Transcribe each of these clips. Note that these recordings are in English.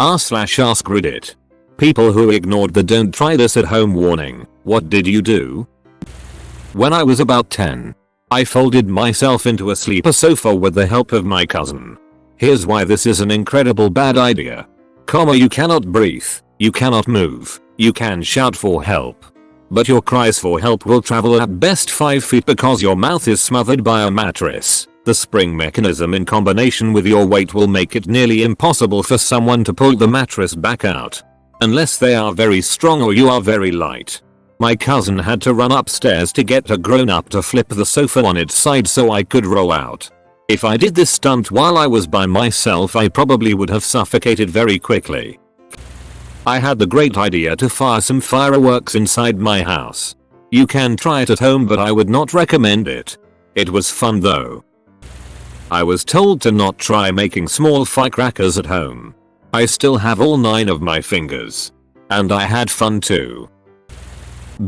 r/AskReddit. People who ignored the "don't try this at home" warning. What did you do? When I was about 10, I folded myself into a sleeper sofa with the help of my cousin. Here's why this is an incredible bad idea. You cannot breathe, you cannot move, you can shout for help, but your cries for help will travel at best 5 feet because your mouth is smothered by a mattress. The spring mechanism in combination with your weight will make it nearly impossible for someone to pull the mattress back out, unless they are very strong or you are very light. My cousin had to run upstairs to get a grown-up to flip the sofa on its side so I could roll out. If I did this stunt while I was by myself, I probably would have suffocated very quickly. I had the great idea to fire some fireworks inside my house. You can try it at home, but I would not recommend it. It was fun though. I was told to not try making small firecrackers at home. I still have all 9 of my fingers. And I had fun too.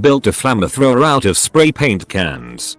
Built a flamethrower out of spray paint cans.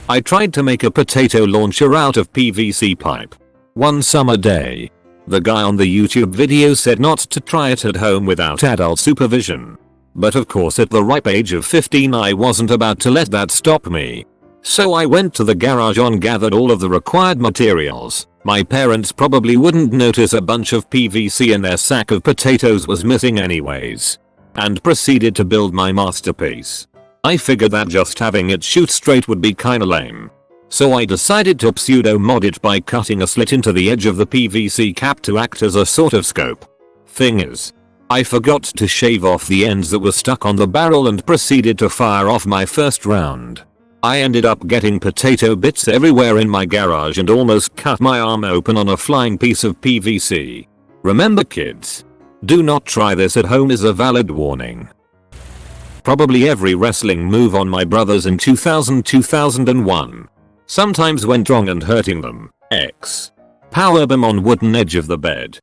I tried to make a potato launcher out of PVC pipe. One summer day, the guy on the YouTube video said not to try it at home without adult supervision. But of course at the ripe age of 15 I wasn't about to let that stop me. So I went to the garage and gathered all of the required materials. My parents probably wouldn't notice a bunch of PVC in their sack of potatoes was missing anyways. And proceeded to build my masterpiece. I figured that just having it shoot straight would be kinda lame. So I decided to pseudo-mod it by cutting a slit into the edge of the PVC cap to act as a sort of scope. Thing is, I forgot to shave off the ends that were stuck on the barrel and proceeded to fire off my first round. I ended up getting potato bits everywhere in my garage and almost cut my arm open on a flying piece of PVC. Remember kids, do not try this at home is a valid warning. Probably every wrestling move on my brothers in 2001 sometimes went wrong and hurting them. Powerbomb on wooden edge of the bed.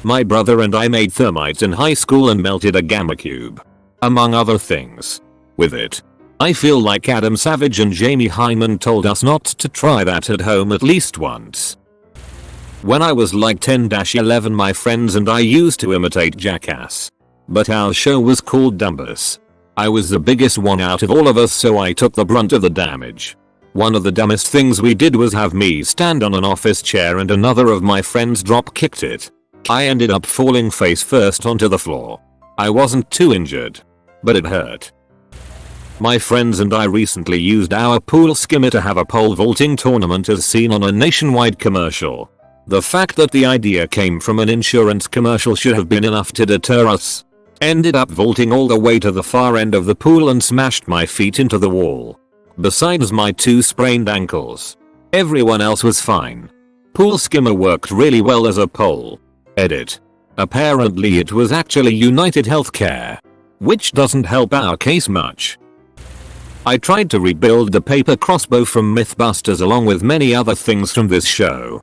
My brother and I made thermite in high school and melted a gamma cube, among other things, with it. I feel like Adam Savage and Jamie Hyman told us not to try that at home at least once. When I was like 10-11 my friends and I used to imitate Jackass. But our show was called Dumbus. I was the biggest one out of all of us so I took the brunt of the damage. One of the dumbest things we did was have me stand on an office chair and another of my friends drop kicked it. I ended up falling face first onto the floor. I wasn't too injured, but it hurt. My friends and I recently used our pool skimmer to have a pole vaulting tournament as seen on a nationwide commercial. The fact that the idea came from an insurance commercial should have been enough to deter us. Ended up vaulting all the way to the far end of the pool and smashed my feet into the wall. Besides my 2 sprained ankles, everyone else was fine. Pool skimmer worked really well as a pole. Edit. Apparently it was actually United Healthcare, which doesn't help our case much. I tried to rebuild the paper crossbow from Mythbusters along with many other things from this show.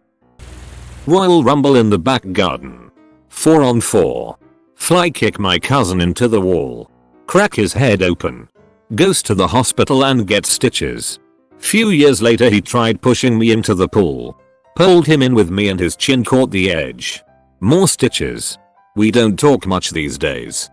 Royal Rumble in the back garden. 4-on-4. Fly kick my cousin into the wall. Crack his head open. Goes to the hospital and gets stitches. Few years later he tried pushing me into the pool. Pulled him in with me and his chin caught the edge. More stitches. We don't talk much these days.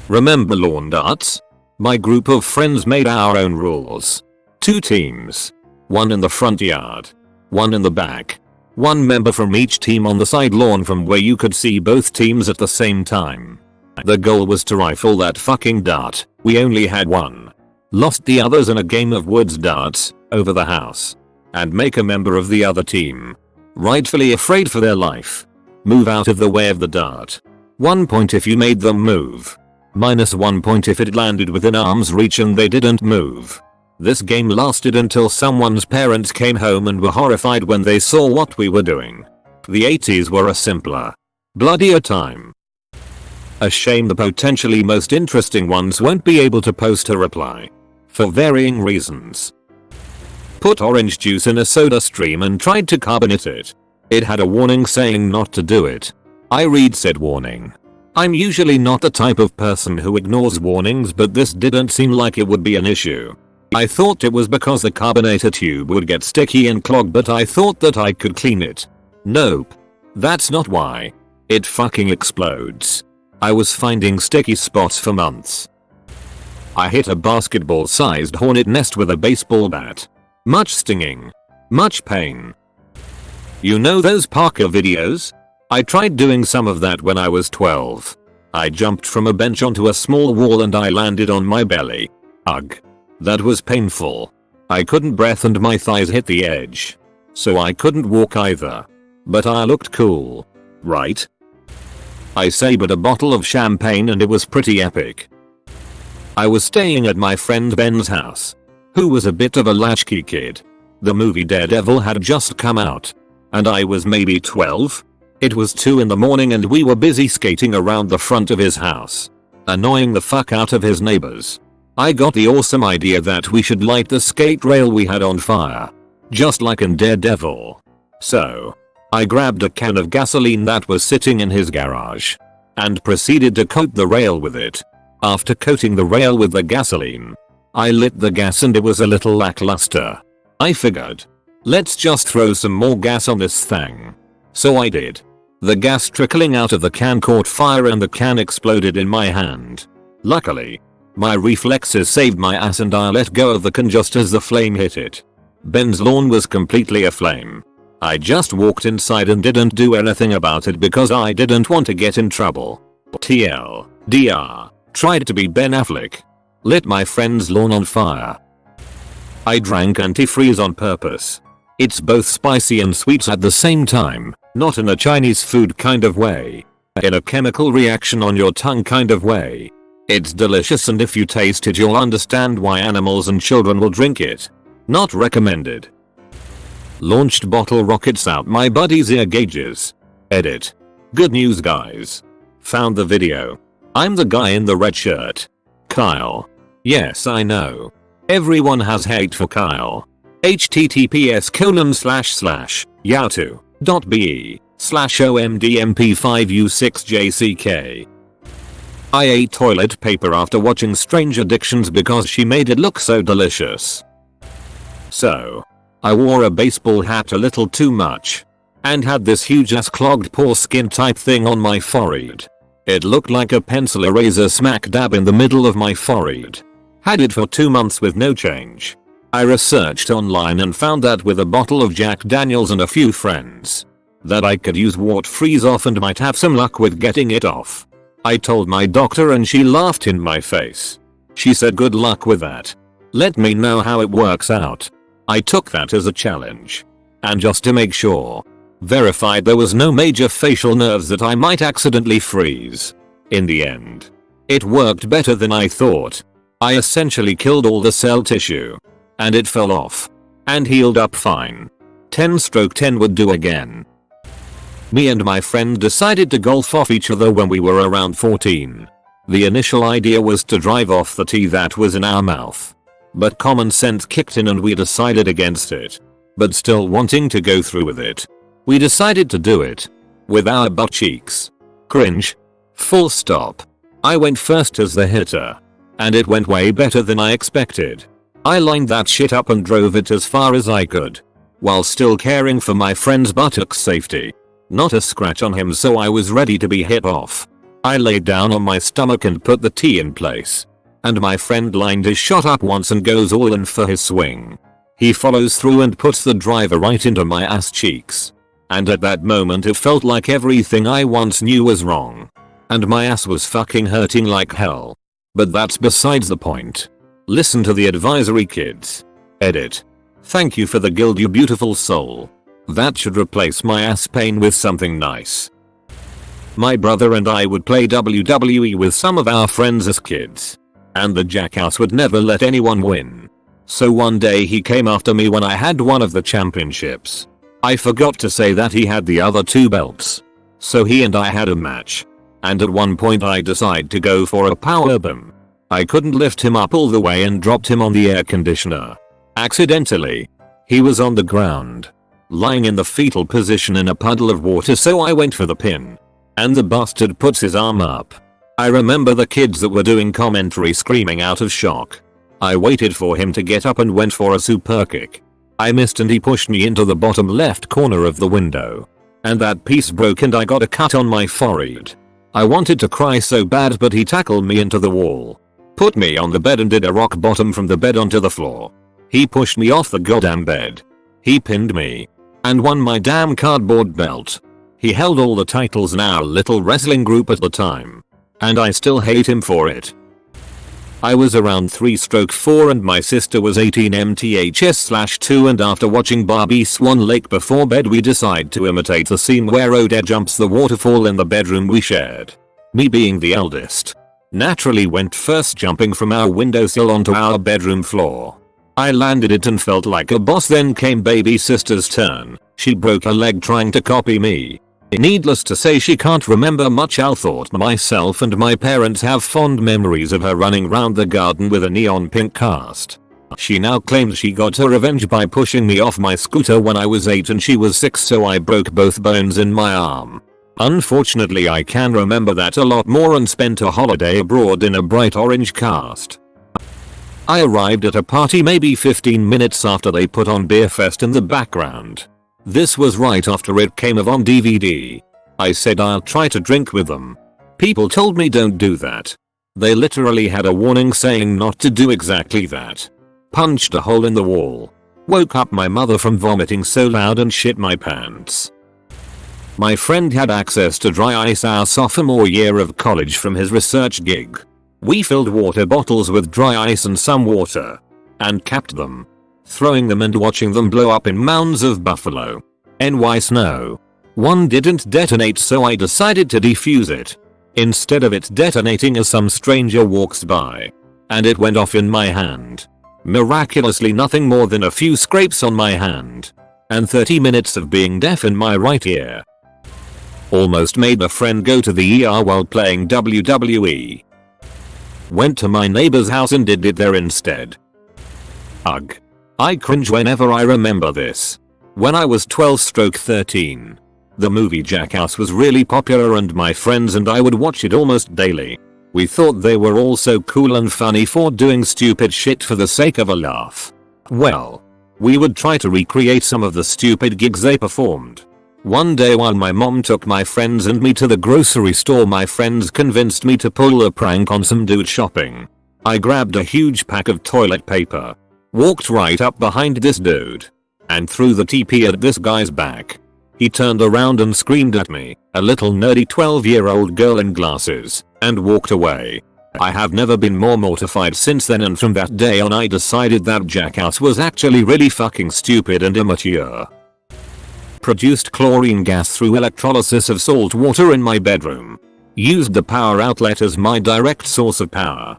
Remember lawn darts? My group of friends made our own rules. 2 teams. One in the front yard. One in the back. 1 member from each team on the side lawn from where you could see both teams at the same time. The goal was to rifle that fucking dart. We only had 1. Lost the others in a game of woods darts, over the house. And make a member of the other team, rightfully afraid for their life, move out of the way of the dart. 1 point if you made them move. -1 point if it landed within arm's reach and they didn't move. This game lasted until someone's parents came home and were horrified when they saw what we were doing. The 80s were a simpler, bloodier time. A shame the potentially most interesting ones won't be able to post a reply. For varying reasons. Put orange juice in a soda stream and tried to carbonate it. It had a warning saying not to do it. I read said warning. I'm usually not the type of person who ignores warnings, but this didn't seem like it would be an issue. I thought it was because the carbonator tube would get sticky and clog, but I thought that I could clean it. Nope. That's not why. It fucking explodes. I was finding sticky spots for months. I hit a basketball-sized hornet nest with a baseball bat. Much stinging. Much pain. You know those Parker videos? I tried doing some of that when I was 12. I jumped from a bench onto a small wall and I landed on my belly. Ugh. That was painful. I couldn't breathe and my thighs hit the edge. So I couldn't walk either. But I looked cool. Right? I sabered a bottle of champagne and it was pretty epic. I was staying at my friend Ben's house, who was a bit of a latchkey kid. The movie Daredevil had just come out. And I was maybe 12? It was 2 in the morning and we were busy skating around the front of his house, annoying the fuck out of his neighbors. I got the awesome idea that we should light the skate rail we had on fire. Just like in Daredevil. So, I grabbed a can of gasoline that was sitting in his garage. And proceeded to coat the rail with it. After coating the rail with the gasoline, I lit the gas and it was a little lackluster. I figured, let's just throw some more gas on this thing. So I did. The gas trickling out of the can caught fire and the can exploded in my hand. Luckily, my reflexes saved my ass and I let go of the can just as the flame hit it. Ben's lawn was completely aflame. I just walked inside and didn't do anything about it because I didn't want to get in trouble. TLDR. Tried to be Ben Affleck. Lit my friend's lawn on fire. I drank antifreeze on purpose. It's both spicy and sweet at the same time, not in a Chinese food kind of way. In a chemical reaction on your tongue kind of way. It's delicious and if you taste it you'll understand why animals and children will drink it. Not recommended. Launched bottle rockets out my buddy's ear gauges. Edit. Good news guys. Found the video. I'm the guy in the red shirt. Kyle. Yes I know. Everyone has hate for Kyle. https://yahoo.be/omdmp5u6jck. I ate toilet paper after watching Strange Addictions because she made it look so delicious. So, I wore a baseball hat a little too much. And had this huge ass clogged pore skin type thing on my forehead. It looked like a pencil eraser smack dab in the middle of my forehead. Had it for 2 months with no change. I researched online and found that with a bottle of Jack Daniels and a few friends, that I could use wart freeze off and might have some luck with getting it off. I told my doctor and she laughed in my face. She said good luck with that. Let me know how it works out. I took that as a challenge. And just to make sure, verified there was no major facial nerves that I might accidentally freeze. In the end, it worked better than I thought. I essentially killed all the cell tissue. And it fell off. And healed up fine. 10/10 would do again. Me and my friend decided to golf off each other when we were around 14. The initial idea was to drive off the tea that was in our mouth. But common sense kicked in and we decided against it. But still wanting to go through with it, we decided to do it. With our butt cheeks. Cringe. Full stop. I went first as the hitter. And it went way better than I expected. I lined that shit up and drove it as far as I could. While still caring for my friend's buttocks safety. Not a scratch on him so I was ready to be hit off. I laid down on my stomach and put the tee in place. And my friend lined his shot up once and goes all in for his swing. He follows through and puts the driver right into my ass cheeks. And at that moment it felt like everything I once knew was wrong. And my ass was fucking hurting like hell. But that's besides the point. Listen to the advisory kids. Edit. Thank you for the guild you beautiful soul. That should replace my ass pain with something nice. My brother and I would play WWE with some of our friends as kids. And the jackass would never let anyone win. So one day he came after me when I had one of the championships. I forgot to say that he had the other 2 belts. So he and I had a match. And at one point I decided to go for a powerbomb. I couldn't lift him up all the way and dropped him on the air conditioner. Accidentally. He was on the ground. Lying in the fetal position in a puddle of water so I went for the pin. And the bastard puts his arm up. I remember the kids that were doing commentary screaming out of shock. I waited for him to get up and went for a super kick. I missed and he pushed me into the bottom left corner of the window. and that piece broke and I got a cut on my forehead. I wanted to cry so bad, but he tackled me into the wall, put me on the bed and did a rock bottom from the bed onto the floor. He pushed me off the goddamn bed. He pinned me and won my damn cardboard belt. He held all the titles in our little wrestling group at the time, and I still hate him for it. I was around 3/4 and my sister was 18 mths/2, and after watching Barbie Swan Lake before bed we decide to imitate the scene where Odette jumps the waterfall in the bedroom we shared. Me being the eldest, naturally went first, jumping from our windowsill onto our bedroom floor. I landed it and felt like a boss. Then came baby sister's turn. She broke her leg trying to copy me. Needless to say, she can't remember much. I thought myself and my parents have fond memories of her running round the garden with a neon pink cast. She now claims she got her revenge by pushing me off my scooter when I was 8 and she was 6, so I broke both bones in my arm. Unfortunately, I can remember that a lot more and spent a holiday abroad in a bright orange cast. I arrived at a party maybe 15 minutes after they put on Beer Fest in the background. This was right after it came on DVD. I said I'll try to drink with them. People told me don't do that. They literally had a warning saying not to do exactly that. Punched a hole in the wall. Woke up my mother from vomiting so loud and shit my pants. My friend had access to dry ice our sophomore year of college from his research gig. We filled water bottles with dry ice and some water, and capped them, throwing them and watching them blow up in mounds of buffalo NY snow. One didn't detonate, so I decided to defuse it. Instead of it detonating as some stranger walks by, and it went off in my hand. Miraculously nothing more than a few scrapes on my hand, and 30 minutes of being deaf in my right ear. Almost made a friend go to the ER while playing WWE. Went to my neighbor's house and did it there instead. Ugh. I cringe whenever I remember this. When I was 12/13, the movie Jackass was really popular and my friends and I would watch it almost daily. We thought they were all so cool and funny for doing stupid shit for the sake of a laugh. Well, we would try to recreate some of the stupid gigs they performed. One day while my mom took my friends and me to the grocery store, my friends convinced me to pull a prank on some dude shopping. I grabbed a huge pack of toilet paper, walked right up behind this dude, and threw the TP at this guy's back. He turned around and screamed at me, a little nerdy 12-year-old girl in glasses, and walked away. I have never been more mortified since then, and from that day on I decided that Jackass was actually really fucking stupid and immature. Produced chlorine gas through electrolysis of salt water in my bedroom. Used the power outlet as my direct source of power.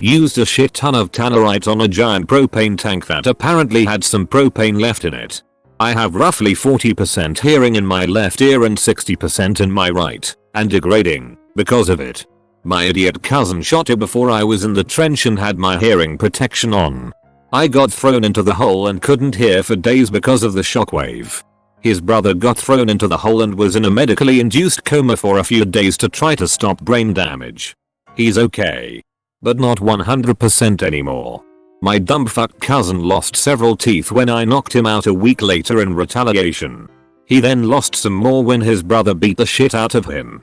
Used a shit ton of tannerite on a giant propane tank that apparently had some propane left in it. I have roughly 40% hearing in my left ear and 60% in my right, and degrading because of it. My idiot cousin shot it before I was in the trench and had my hearing protection on. I got thrown into the hole and couldn't hear for days because of the shockwave. His brother got thrown into the hole and was in a medically induced coma for a few days to try to stop brain damage. He's okay, but not 100% anymore. My dumb fuck cousin lost several teeth when I knocked him out a week later in retaliation. He then lost some more when his brother beat the shit out of him.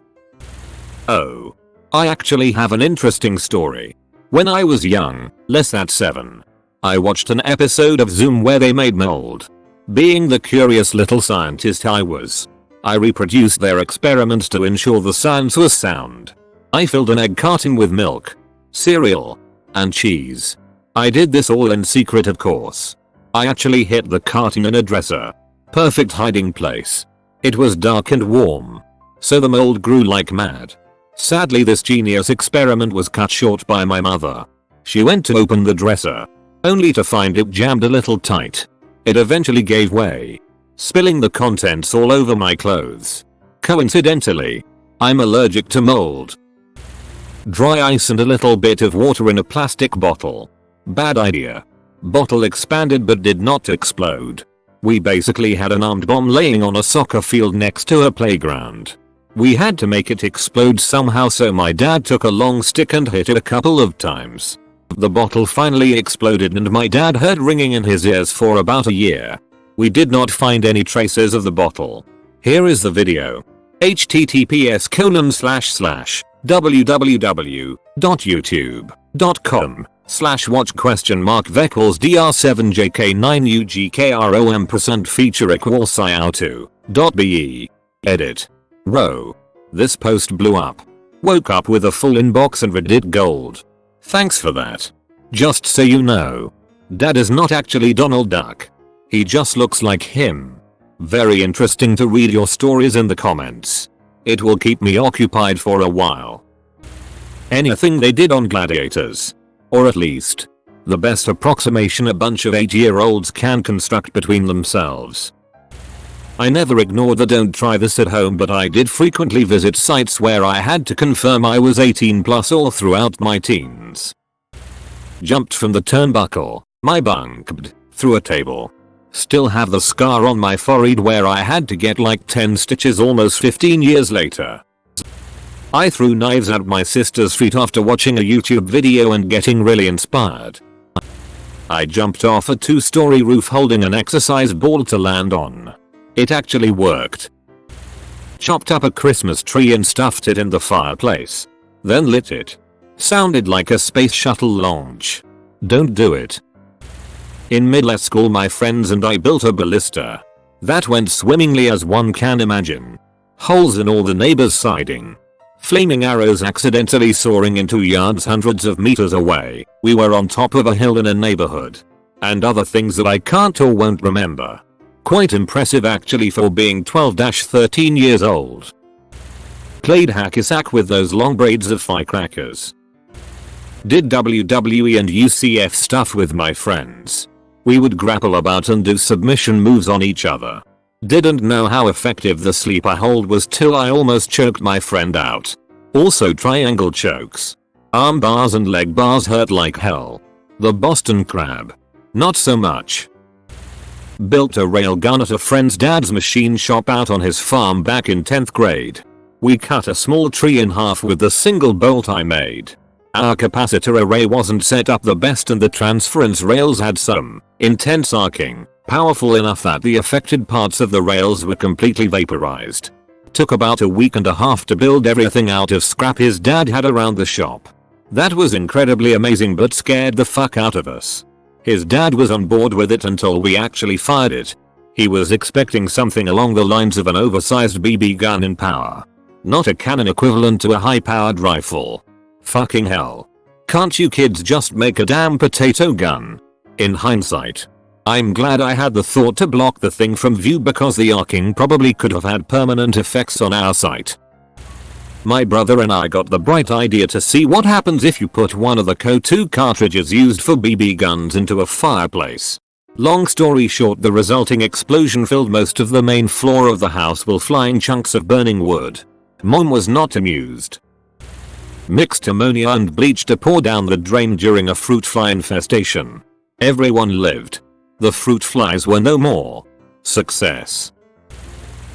Oh. I actually have an interesting story. When I was young, less than 7, I watched an episode of Zoom where they made mold. Being the curious little scientist I was, I reproduced their experiments to ensure the science was sound. I filled an egg carton with milk, cereal, and cheese. I did this all in secret, of course. I actually hid the carton in a dresser. Perfect hiding place. It was dark and warm, so the mold grew like mad. Sadly, this genius experiment was cut short by my mother. She went to open the dresser, only to find it jammed a little tight. It eventually gave way, spilling the contents all over my clothes. Coincidentally, I'm allergic to mold. Dry ice and a little bit of water in a plastic bottle. Bad idea. Bottle expanded but did not explode. We basically had an armed bomb laying on a soccer field next to a playground. We had to make it explode somehow, so my dad took a long stick and hit it a couple of times. The bottle finally exploded and my dad heard ringing in his ears for about a year. We did not find any traces of the bottle. Here is the video. https://www.youtube.com/watch?vecals dr7jk9ugkrom% feature equals iauto.be. Edit. Row. This post blew up. Woke up with a full inbox and Reddit gold. Thanks for that. Just so you know, Dad is not actually Donald Duck. He just looks like him. Very interesting to read your stories in the comments. It will keep me occupied for a while. Anything they did on gladiators. Or at least, the best approximation a bunch of 8-year-olds can construct between themselves. I never ignored the don't try this at home, but I did frequently visit sites where I had to confirm I was 18 plus all throughout my teens. Jumped from the turnbuckle, my bunked, through a table. Still have the scar on my forehead where I had to get like 10 stitches almost 15 years later. I threw knives at my sister's feet after watching a YouTube video and getting really inspired. I jumped off a 2-story roof holding an exercise ball to land on. It actually worked. Chopped up a Christmas tree and stuffed it in the fireplace. Then lit it. Sounded like a space shuttle launch. Don't do it. In middle school my friends and I built a ballista. That went swimmingly as one can imagine. Holes in all the neighbors' siding. Flaming arrows accidentally soaring into yards hundreds of meters away. We were on top of a hill in a neighborhood. And other things that I can't or won't remember. Quite impressive actually for being 12-13 years old. Played hacky-sack with those long braids of firecrackers. Did WWE and UCF stuff with my friends. We would grapple about and do submission moves on each other. Didn't know how effective the sleeper hold was till I almost choked my friend out. Also triangle chokes. Arm bars and leg bars hurt like hell. The Boston Crab. Not so much. Built a railgun at a friend's dad's machine shop out on his farm back in 10th grade. We cut a small tree in half with the single bolt I made. Our capacitor array wasn't set up the best and the transference rails had some intense arcing, powerful enough that the affected parts of the rails were completely vaporized. Took about a week and a half to build everything out of scrap his dad had around the shop. That was incredibly amazing but scared the fuck out of us. His dad was on board with it until we actually fired it. He was expecting something along the lines of an oversized BB gun in power. Not a cannon equivalent to a high-powered rifle. Fucking hell. Can't you kids just make a damn potato gun? In hindsight, I'm glad I had the thought to block the thing from view because the arcing probably could have had permanent effects on our sight. My brother and I got the bright idea to see what happens if you put one of the CO2 cartridges used for BB guns into a fireplace. Long story short, the resulting explosion filled most of the main floor of the house while flying chunks of burning wood. Mom was not amused. Mixed ammonia and bleach to pour down the drain during a fruit fly infestation. Everyone lived. The fruit flies were no more. Success.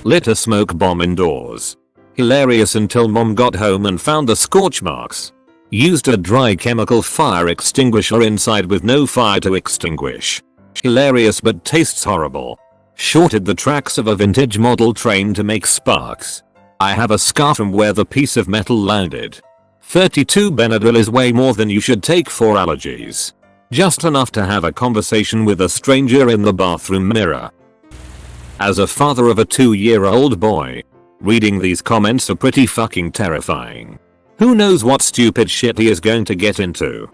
Lit a smoke bomb indoors. Hilarious until mom got home and found the scorch marks. Used a dry chemical fire extinguisher inside with no fire to extinguish. Hilarious but tastes horrible. Shorted the tracks of a vintage model train to make sparks. I have a scar from where the piece of metal landed. 32 Benadryl is way more than you should take for allergies. Just enough to have a conversation with a stranger in the bathroom mirror. As a father of a 2-year-old boy, reading these comments are pretty fucking terrifying. Who knows what stupid shit he is going to get into.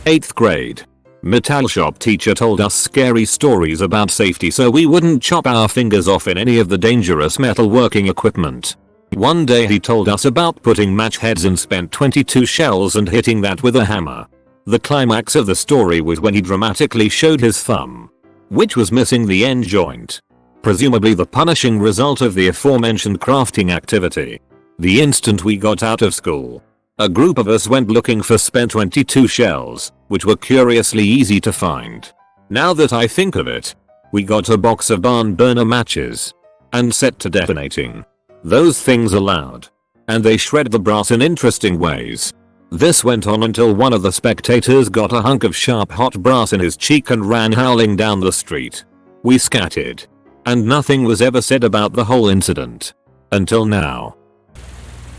8th grade. Metal shop teacher told us scary stories about safety so we wouldn't chop our fingers off in any of the dangerous metalworking equipment. One day he told us about putting match heads in spent 22 shells and hitting that with a hammer. The climax of the story was when he dramatically showed his thumb, which was missing the end joint. Presumably the punishing result of the aforementioned crafting activity. The instant we got out of school, a group of us went looking for spent 22 shells, which were curiously easy to find. Now that I think of it, we got a box of barn burner matches and set to detonating. Those things are loud, and they shred the brass in interesting ways. This went on until one of the spectators got a hunk of sharp hot brass in his cheek and ran howling down the street. We scattered. And nothing was ever said about the whole incident. Until now.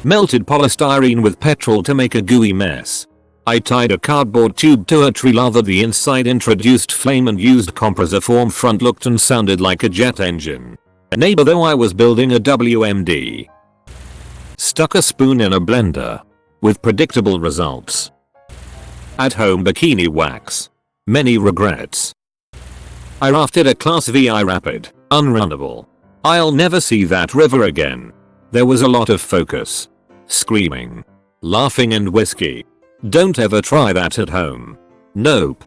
Melted polystyrene with petrol to make a gooey mess. I tied a cardboard tube to a tree, lathered the inside, introduced flame and used compressor form. Front looked and sounded like a jet engine. A neighbor though I was building a WMD. Stuck a spoon in a blender. With predictable results. At home bikini wax. Many regrets. I rafted a class VI rapid. Unrunnable. I'll never see that river again. There was a lot of focus. Screaming. Laughing and whiskey. Don't ever try that at home. Nope.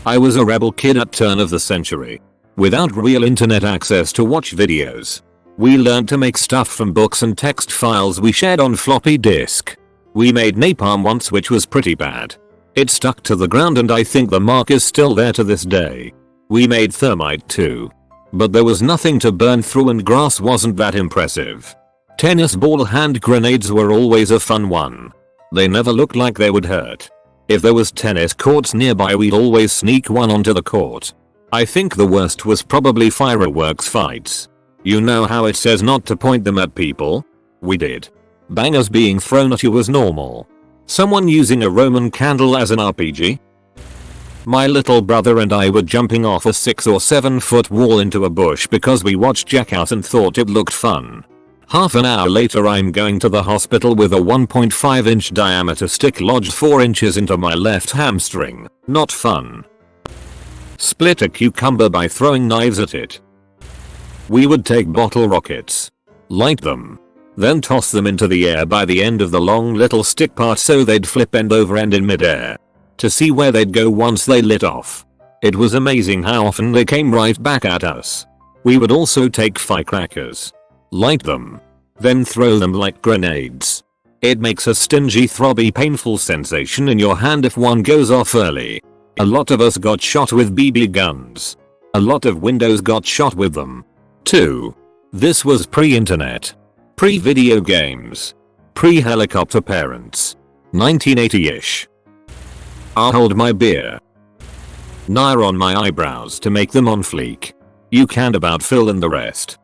I was a rebel kid at turn of the century. Without real internet access to watch videos. We learned to make stuff from books and text files we shared on floppy disk. We made napalm once, which was pretty bad. It stuck to the ground and I think the mark is still there to this day. We made thermite too. But there was nothing to burn through and grass wasn't that impressive. Tennis ball hand grenades were always a fun one. They never looked like they would hurt. If there was tennis courts nearby, we'd always sneak one onto the court. I think the worst was probably fireworks fights. You know how it says not to point them at people? We did. Bangers being thrown at you was normal. Someone using a Roman candle as an RPG? My little brother and I were jumping off a 6 or 7 foot wall into a bush because we watched Jackass and thought it looked fun. Half an hour later I'm going to the hospital with a 1.5 inch diameter stick lodged 4 inches into my left hamstring. Not fun. Split a cucumber by throwing knives at it. We would take bottle rockets. Light them. Then toss them into the air by the end of the long little stick part so they'd flip end over end in midair. To see where they'd go once they lit off. It was amazing how often they came right back at us. We would also take firecrackers. Light them. Then throw them like grenades. It makes a stingy, throbby, painful sensation in your hand if one goes off early. A lot of us got shot with BB guns. A lot of windows got shot with them. 2. This was pre-internet. Pre-video games. Pre-helicopter parents. 1980-ish. I'll hold my beer. Nair on my eyebrows to make them on fleek. You can't about fill in the rest.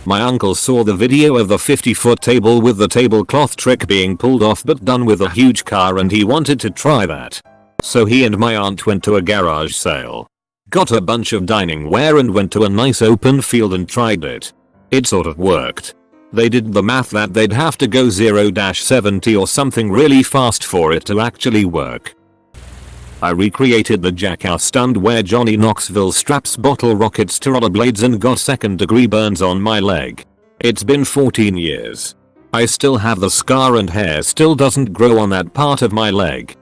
My uncle saw the video of the 50-foot table with the tablecloth trick being pulled off but done with a huge car and he wanted to try that. So he and my aunt went to a garage sale. Got a bunch of dining ware and went to a nice open field and tried it. It sort of worked. They did the math that they'd have to go 0-70 or something really fast for it to actually work. I recreated the Jackass stunt where Johnny Knoxville straps bottle rockets to rollerblades and got second-degree burns on my leg. It's been 14 years. I still have the scar and hair still doesn't grow on that part of my leg.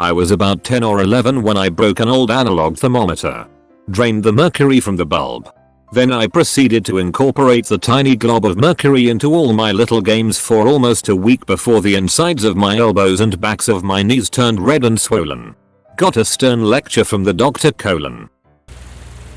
I was about 10 or 11 when I broke an old analog thermometer. Drained the mercury from the bulb. Then I proceeded to incorporate the tiny glob of mercury into all my little games for almost a week before the insides of my elbows and backs of my knees turned red and swollen. Got a stern lecture from the doctor :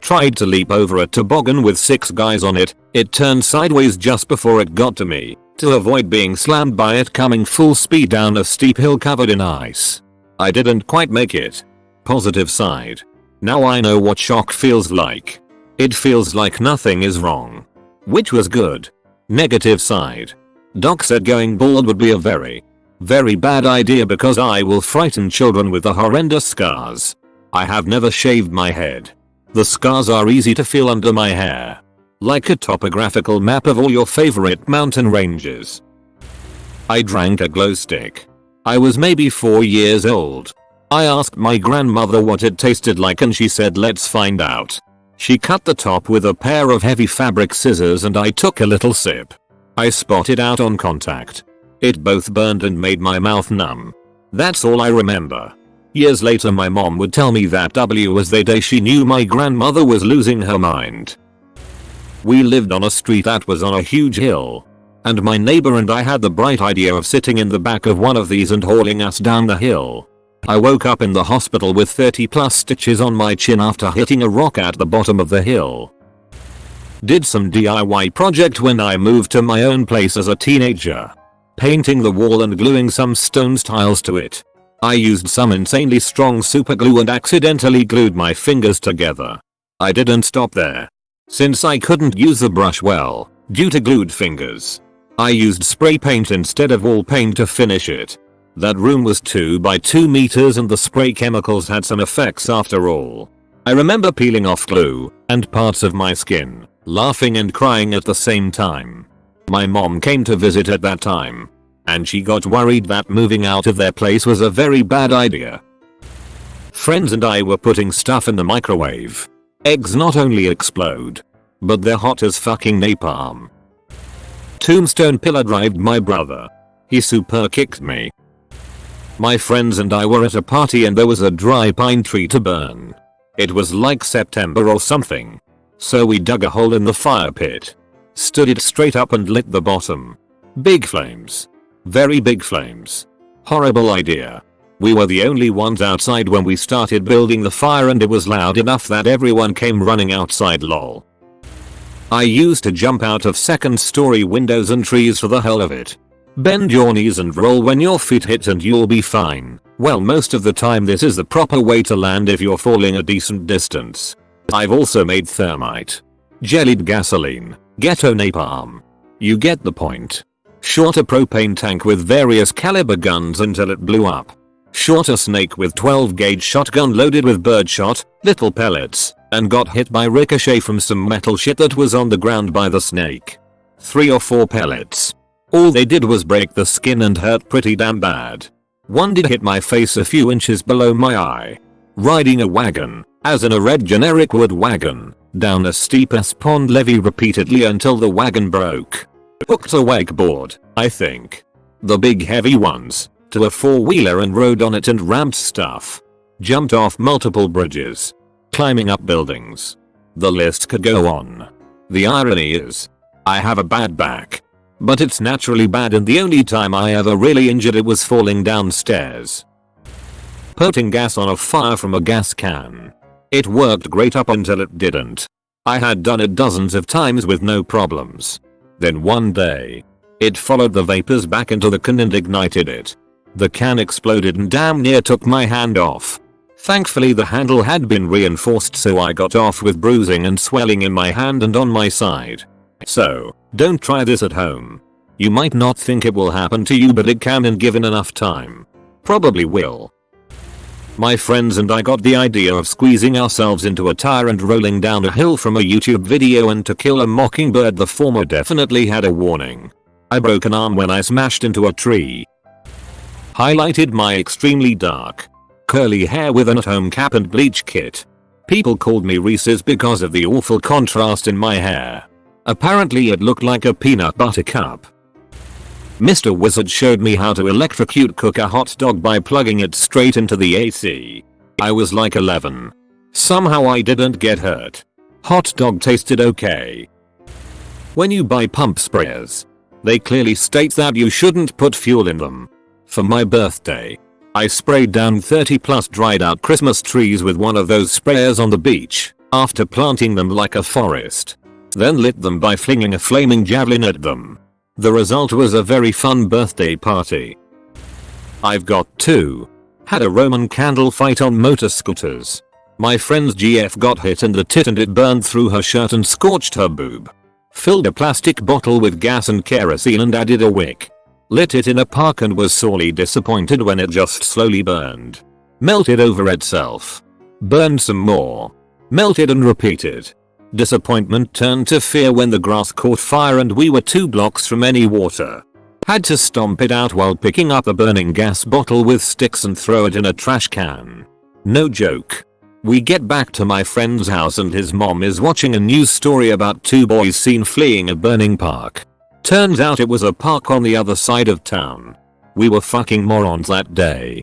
tried to leap over a toboggan with 6 guys on it, it turned sideways just before it got to me, to avoid being slammed by it coming full speed down a steep hill covered in ice. I didn't quite make it. Positive side. Now I know what shock feels like. It feels like nothing is wrong. Which was good. Negative side. Doc said going bald would be a very bad idea because I will frighten children with the horrendous scars. I have never shaved my head. The scars are easy to feel under my hair. Like a topographical map of all your favorite mountain ranges. I drank a glow stick. I was maybe 4 years old. I asked my grandmother what it tasted like and she said let's find out. She cut the top with a pair of heavy fabric scissors and I took a little sip. I spotted out on contact. It both burned and made my mouth numb. That's all I remember. Years later my mom would tell me that was the day she knew my grandmother was losing her mind. We lived on a street that was on a huge hill. And my neighbor and I had the bright idea of sitting in the back of one of these and hauling us down the hill. I woke up in the hospital with 30+ stitches on my chin after hitting a rock at the bottom of the hill. Did some DIY project when I moved to my own place as a teenager. Painting the wall and gluing some stone tiles to it. I used some insanely strong super glue and accidentally glued my fingers together. I didn't stop there. Since I couldn't use the brush well, due to glued fingers, I used spray paint instead of wall paint to finish it. That room was 2 by 2 meters and the spray chemicals had some effects after all. I remember peeling off glue and parts of my skin, laughing and crying at the same time. My mom came to visit at that time, and she got worried that moving out of their place was a very bad idea. Friends and I were putting stuff in the microwave. Eggs not only explode, but they're hot as fucking napalm. Tombstone pillar drived my brother. He super kicked me. My friends and I were at a party and there was a dry pine tree to burn. It was like September or something. So we dug a hole in the fire pit, stood it straight up and lit the bottom. Big flames. Very big flames. Horrible idea. We were the only ones outside when we started building the fire and it was loud enough that everyone came running outside lol. I used to jump out of second-story windows and trees for the hell of it. Bend your knees and roll when your feet hit and you'll be fine. Well, most of the time this is the proper way to land if you're falling a decent distance. I've also made thermite, jellied gasoline, ghetto napalm. You get the point. Shot a propane tank with various caliber guns until it blew up. Shot a snake with 12 gauge shotgun loaded with birdshot, little pellets, and got hit by ricochet from some metal shit that was on the ground by the snake. 3 or 4 pellets. All they did was break the skin and hurt pretty damn bad. One did hit my face a few inches below my eye. Riding a wagon, as in a red generic wood wagon, down a steep ass pond levee repeatedly until the wagon broke. Hooked a wakeboard, I think. The big heavy ones, to a 4-wheeler and rode on it and ramped stuff. Jumped off multiple bridges. Climbing up buildings. The list could go on. The irony is, I have a bad back. But it's naturally bad and the only time I ever really injured it was falling downstairs. Putting gas on a fire from a gas can. It worked great up until it didn't. I had done it dozens of times with no problems. Then one day, it followed the vapors back into the can and ignited it. The can exploded and damn near took my hand off. Thankfully the handle had been reinforced so I got off with bruising and swelling in my hand and on my side. So, don't try this at home. You might not think it will happen to you but it can and given enough time. Probably will. My friends and I got the idea of squeezing ourselves into a tire and rolling down a hill from a YouTube video and To Kill a Mockingbird. The former definitely had a warning. I broke an arm when I smashed into a tree. Highlighted my extremely dark, curly hair with an at-home cap and bleach kit. People called me Reese's because of the awful contrast in my hair. Apparently it looked like a peanut butter cup. Mr. Wizard showed me how to electrocute cook a hot dog by plugging it straight into the AC. I was like 11. Somehow I didn't get hurt. Hot dog tasted okay. When you buy pump sprayers, they clearly state that you shouldn't put fuel in them. For my birthday, I sprayed down 30 plus dried out Christmas trees with one of those sprayers on the beach, after planting them like a forest. Then lit them by flinging a flaming javelin at them. The result was a very fun birthday party. I've got 2. Had a Roman candle fight on motor scooters. My friend's GF got hit in the tit and it burned through her shirt and scorched her boob. Filled a plastic bottle with gas and kerosene and added a wick. Lit it in a park and was sorely disappointed when it just slowly burned. Melted over itself. Burned some more. Melted and repeated. Disappointment turned to fear when the grass caught fire and we were 2 blocks from any water. Had to stomp it out while picking up a burning gas bottle with sticks and throw it in a trash can. No joke. We get back to my friend's house and his mom is watching a news story about 2 boys seen fleeing a burning park. Turns out it was a park on the other side of town. We were fucking morons that day.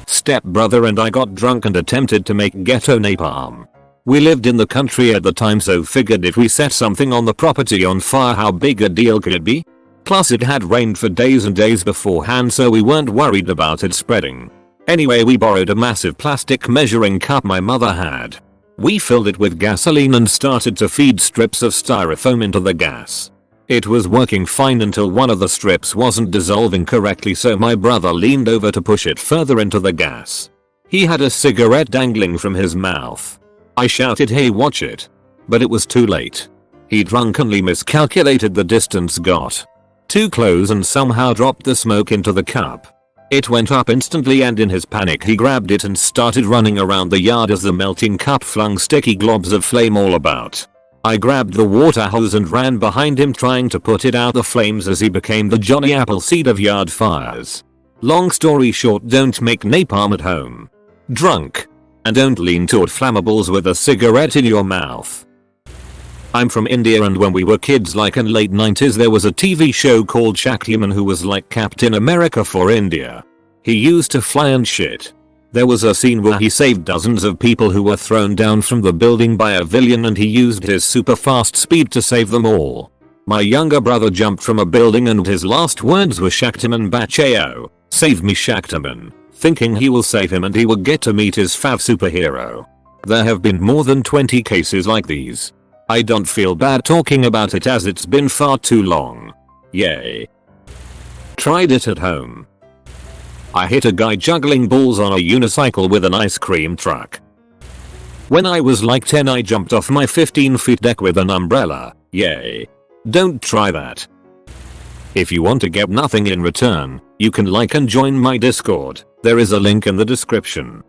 Stepbrother and I got drunk and attempted to make ghetto napalm. We lived in the country at the time so figured if we set something on the property on fire how big a deal could it be? Plus it had rained for days and days beforehand so we weren't worried about it spreading. Anyway we borrowed a massive plastic measuring cup my mother had. We filled it with gasoline and started to feed strips of styrofoam into the gas. It was working fine until one of the strips wasn't dissolving correctly so my brother leaned over to push it further into the gas. He had a cigarette dangling from his mouth. I shouted, "Hey, watch it." But it was too late. He drunkenly miscalculated the distance, got too close and somehow dropped the smoke into the cup. It went up instantly and in his panic he grabbed it and started running around the yard as the melting cup flung sticky globs of flame all about. I grabbed the water hose and ran behind him trying to put it out the flames as he became the Johnny Appleseed of yard fires. Long story short, don't make napalm at home drunk. And don't lean toward flammables with a cigarette in your mouth. I'm from India, and when we were kids, like in late 90s, there was a TV show called Shaktiman who was like Captain America for India. He used to fly and shit. There was a scene where he saved dozens of people who were thrown down from the building by a villain, and he used his super fast speed to save them all. My younger brother jumped from a building and his last words were Shaktiman Bachao, save me Shaktiman, thinking he will save him and he will get to meet his fav superhero. There have been more than 20 cases like these. I don't feel bad talking about it as it's been far too long. Yay. Tried it at home. I hit a guy juggling balls on a unicycle with an ice cream truck. When I was like 10, I jumped off my 15-foot deck with an umbrella. Yay. Don't try that. If you want to get nothing in return, you can like and join my Discord. There is a link in the description.